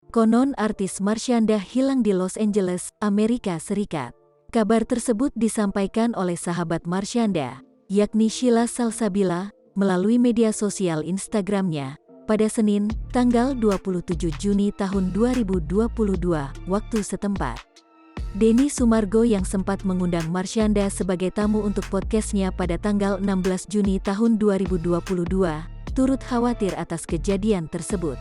Konon artis Marshanda hilang di Los Angeles, Amerika Serikat. Kabar tersebut disampaikan oleh sahabat Marshanda, yakni Sheila Salsabila, melalui media sosial Instagramnya, pada Senin, tanggal 27 Juni tahun 2022, waktu setempat. Denny Sumargo yang sempat mengundang Marshanda sebagai tamu untuk podcastnya pada tanggal 16 Juni tahun 2022, turut khawatir atas kejadian tersebut.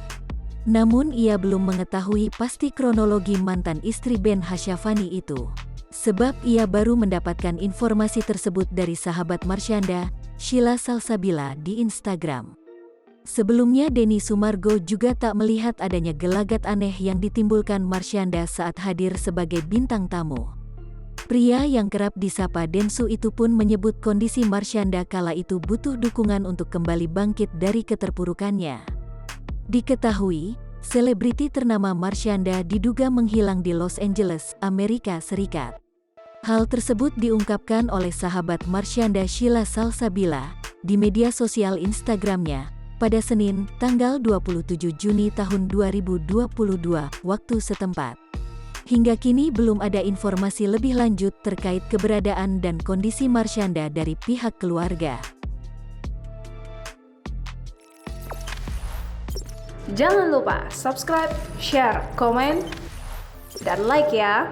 Namun ia belum mengetahui pasti kronologi mantan istri Ben Hasyafani itu. Sebab ia baru mendapatkan informasi tersebut dari sahabat Marshanda, Sheila Salsabila di Instagram. Sebelumnya Denny Sumargo juga tak melihat adanya gelagat aneh yang ditimbulkan Marshanda saat hadir sebagai bintang tamu. Pria yang kerap disapa Densu itu pun menyebut kondisi Marshanda kala itu butuh dukungan untuk kembali bangkit dari keterpurukannya. Diketahui, selebriti ternama Marshanda diduga menghilang di Los Angeles, Amerika Serikat. Hal tersebut diungkapkan oleh sahabat Marshanda Sheila Salsabila di media sosial Instagramnya pada Senin, tanggal 27 Juni tahun 2022, waktu setempat. Hingga kini belum ada informasi lebih lanjut terkait keberadaan dan kondisi Marshanda dari pihak keluarga. Jangan lupa subscribe, share, komen, dan like ya!